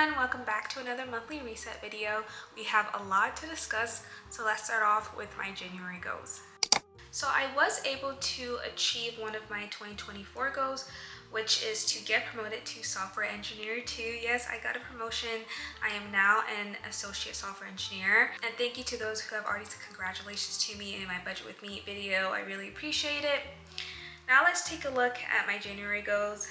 everyone, welcome back to another monthly reset video. We have a lot to discuss, so let's start off with my January goals. So I was able to achieve one of my 2024 goals, which is to get promoted to software engineer 2. Yes, I got a promotion. I am now an associate software engineer. And thank you to those who have already said congratulations to me in my Budget With Me video. I really appreciate it. Now let's take a look at my January goals.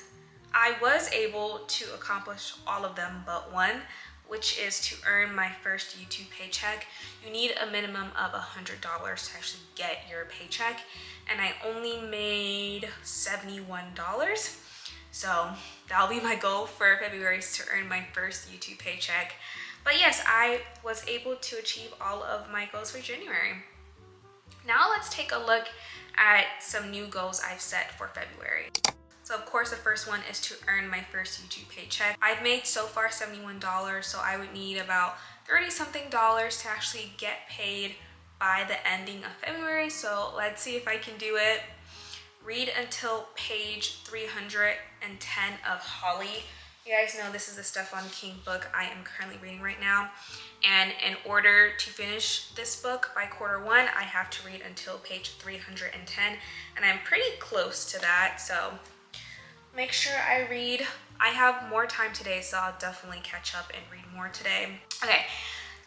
I was able to accomplish all of them but one, which is to earn my first YouTube paycheck. You need a minimum of $100 to actually get your paycheck, and I only made $71. So that'll be my goal for February, is to earn my first YouTube paycheck. But yes, I was able to achieve all of my goals for January. Now let's take a look at some new goals I've set for February. So of course, the first one is to earn my first YouTube paycheck. I've made so far $71, so I would need about 30 something dollars to actually get paid by the ending of February. So let's see if I can do it. Read until page 310 of Holly. You guys know this is the Stefan King book I am currently reading right now. And in order to finish this book by quarter one, I have to read until page 310. And I'm pretty close to that, so make sure I read. I have more time today, so I'll definitely catch up and read more today. Okay,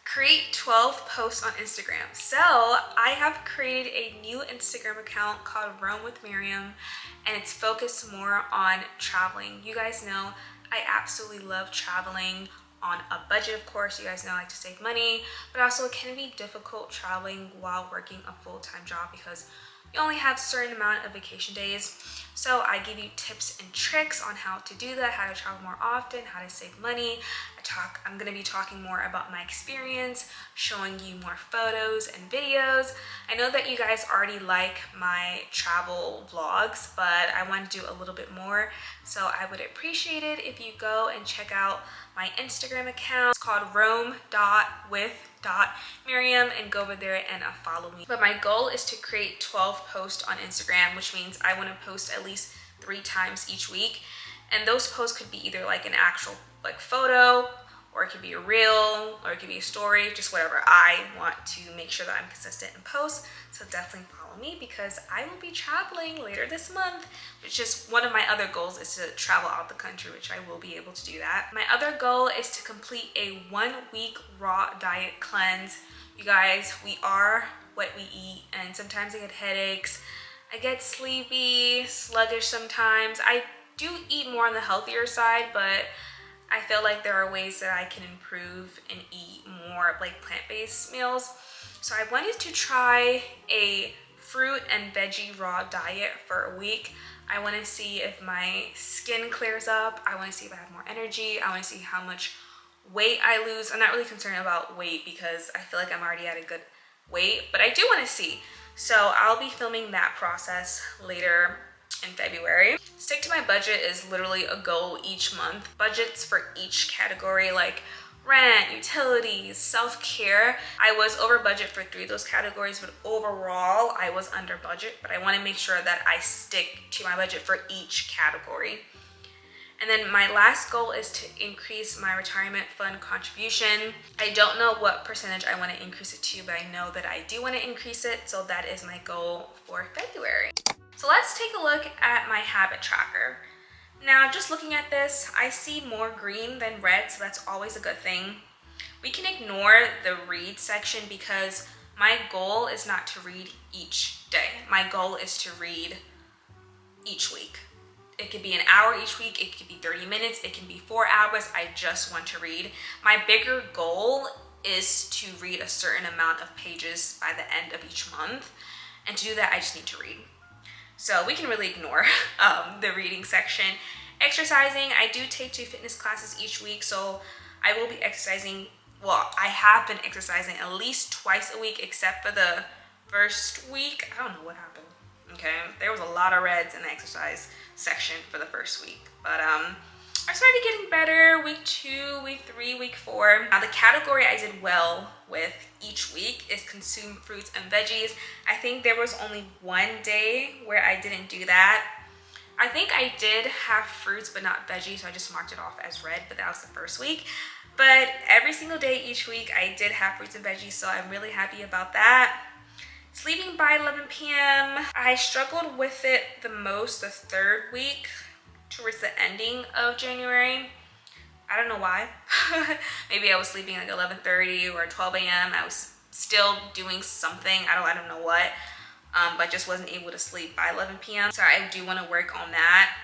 create 12 posts on Instagram. So I have created a new Instagram account called Roam with Maryam, and it's focused more on traveling. You guys know I absolutely love traveling on a budget. Of course, you guys know I like to save money, but also it can be difficult traveling while working a full-time job because you only have a certain amount of vacation days. So I give you tips and tricks on how to do that, how to travel more often, how to save money. I'm going to be talking more about my experience, showing you more photos and videos. I know that you guys already like my travel vlogs, but I want to do a little bit more. So I would appreciate it if you go and check out my Instagram account. It's called roam.with.maryam, and go over there and follow me. But my goal is to create 12 posts on Instagram, which means I want to post at least 3 times each week. And those posts could be either like an actual photo, or it could be a reel, or it could be a story, just whatever. I want to make sure that I'm consistent in posts, so definitely follow me because I will be traveling later this month, which is one of my other goals, is to travel out the country, which I will be able to do that. My other goal is to complete a 1-week raw diet cleanse. You guys, we are what we eat, and sometimes I get headaches, I get sleepy, sluggish sometimes. I do eat more on the healthier side, but I feel like there are ways that I can improve and eat more plant-based meals. So I wanted to try a fruit and veggie raw diet for a week. I want to see if my skin clears up. I want to see if I have more energy. I want to see how much weight I lose. I'm not really concerned about weight because I feel like I'm already at a good weight, but I do want to see. So I'll be filming that process later in February. Stick to my budget is literally a goal each month. Budgets for each category, like rent, utilities, self-care. I was over budget for 3 of those categories, but overall I was under budget. But I want to make sure that I stick to my budget for each category. And then my last goal is to increase my retirement fund contribution. I don't know what percentage I want to increase it to, but I know that I do want to increase it. So that is my goal for February. So let's take a look at my habit tracker. Now, just looking at this, I see more green than red, so that's always a good thing. We can ignore the read section because my goal is not to read each day. My goal is to read each week. It could be an hour each week, it could be 30 minutes, it can be 4 hours. I just want to read. My bigger goal is to read a certain amount of pages by the end of each month. And to do that, I just need to read. So we can really ignore the reading section. Exercising, I do take 2 fitness classes each week, so I will be exercising. Well, I have been exercising at least twice a week, except for the first week. I don't know what happened. Okay, there was a lot of reds in the exercise section for the first week, but I started getting better week 2, week 3, week 4. Now the category I did well with each week is consume fruits and veggies. I think there was only one day where I didn't do that. I think I did have fruits but not veggies, so I just marked it off as red, but that was the first week. But every single day each week I did have fruits and veggies, so I'm really happy about that. Sleeping by 11 p.m. I struggled with it the most the third week towards the ending of January. I don't know why. Maybe I was sleeping like 11:30 or 12 a.m. I was still doing something. I don't know what. But just wasn't able to sleep by 11 p.m. So I do want to work on that.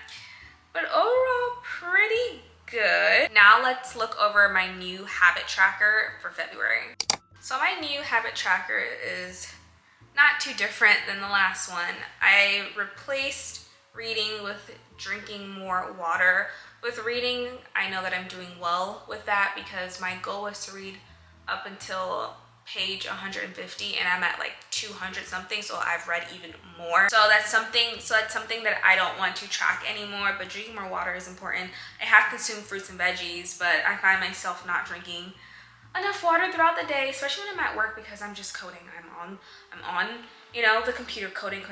But overall, pretty good. Now let's look over my new habit tracker for February. So my new habit tracker is not too different than the last one. I replaced reading with drinking more water. With reading, I know that I'm doing well with that because my goal was to read up until page 150 and I'm at like 200 something, so I've read even more. So that's something that I don't want to track anymore, but drinking more water is important. I have consumed fruits and veggies, but I find myself not drinking enough water throughout the day, especially when I'm at work because I'm just coding. I'm on, you know, the computer coding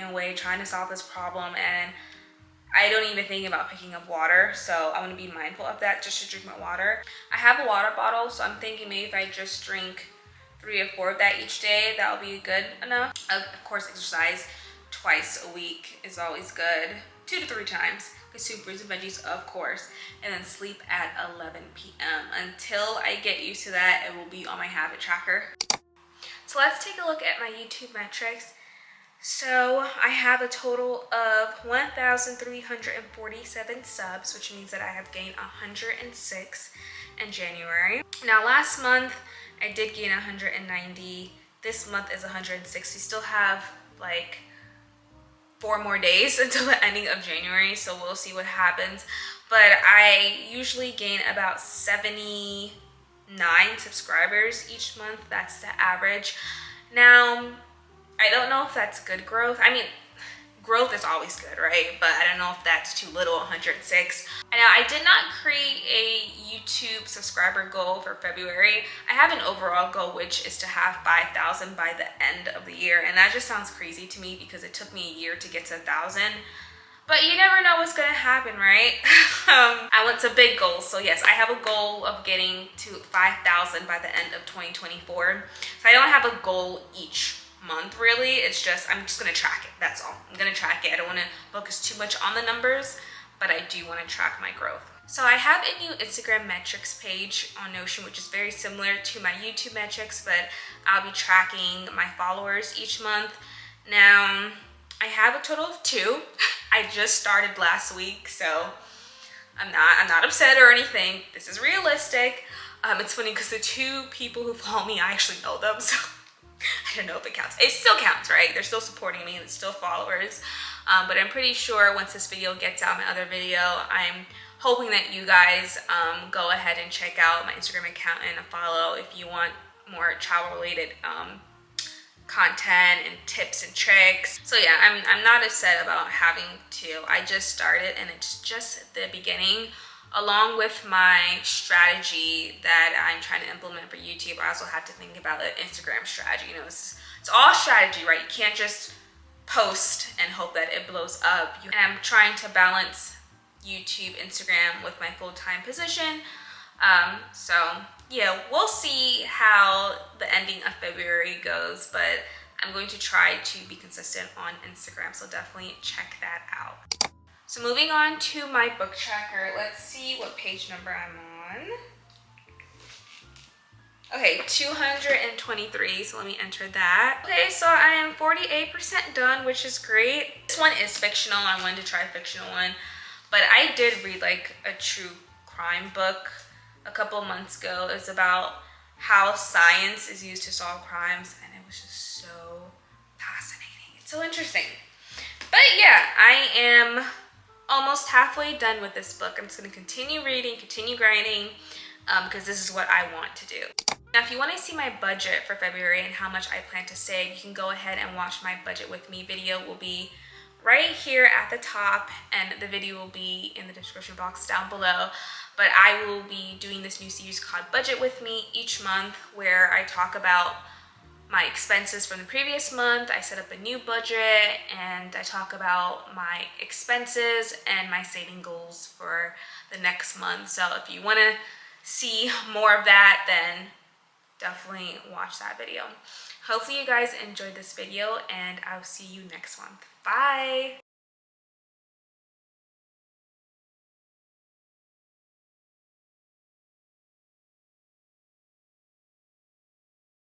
away, trying to solve this problem, and I don't even think about picking up water, so I want to be mindful of that just to drink my water. I have a water bottle, so I'm thinking maybe if I just drink 3 or 4 of that each day, that'll be good enough. Of course, exercise twice a week is always good. 2 to 3 times. Consume fruits and veggies, of course, and then sleep at 11 p.m. Until I get used to that, it will be on my habit tracker. So let's take a look at my YouTube metrics. So I have a total of 1,347 subs, which means that I have gained 106 in January. Now last month I did gain 190. This month is 106. We still have like 4 more days until the ending of January, so we'll see what happens. But I usually gain about 79 subscribers each month. That's the average. Now, I don't know if that's good growth. I mean, growth is always good, right? But I don't know if that's too little, 106. And now I did not create a YouTube subscriber goal for February. I have an overall goal, which is to have 5,000 by the end of the year. And that just sounds crazy to me because it took me a year to get to 1,000. But you never know what's gonna happen, right? I want a big goal. So yes, I have a goal of getting to 5,000 by the end of 2024. So I don't have a goal each month really. It's just, I'm just gonna track it, that's all. I'm gonna track it. I don't wanna focus too much on the numbers, but I do wanna track my growth. So I have a new Instagram metrics page on Notion, which is very similar to my YouTube metrics, but I'll be tracking my followers each month. Now, I have a total of 2. I just started last week, so I'm not upset or anything. This is realistic. It's funny because the 2 people who follow me, I actually know them, so I don't know if it counts. It still counts, right? They're still supporting me and it's still followers. But I'm pretty sure once this video gets out, my other video, I'm hoping that you guys go ahead and check out my Instagram account and follow if you want more travel related content and tips and tricks. So yeah, I'm not upset about having to. I just started and it's just the beginning. Along with my strategy that I'm trying to implement for YouTube, I also have to think about an Instagram strategy. You know, it's all strategy, right? You can't just post and hope that it blows up. And I'm trying to balance YouTube, Instagram with my full-time position. So yeah, we'll see how the ending of February goes, but I'm going to try to be consistent on Instagram, so definitely check that out. So moving on to my book tracker, let's see what page number I'm on. Okay, 223, so let me enter that. Okay, so I am 48% done, which is great. This one is fictional. I wanted to try a fictional one, but I did read like a true crime book a couple months ago. It was about how science is used to solve crimes, and it was just so fascinating. It's so interesting. But yeah, I am almost halfway done with this book. I'm just going to continue reading, continue grinding, because this is what I want to do. Now, if you want to see my budget for February and how much I plan to save, you can go ahead and watch my budget with me video. Will be right here at the top, and the video will be in the description box down below. But I will be doing this new series called Budget with Me each month, where I talk about my expenses from the previous month. I set up a new budget and I talk about my expenses and my saving goals for the next month. So if you want to see more of that, then definitely watch that video. Hopefully you guys enjoyed this video and I'll see you next month. Bye!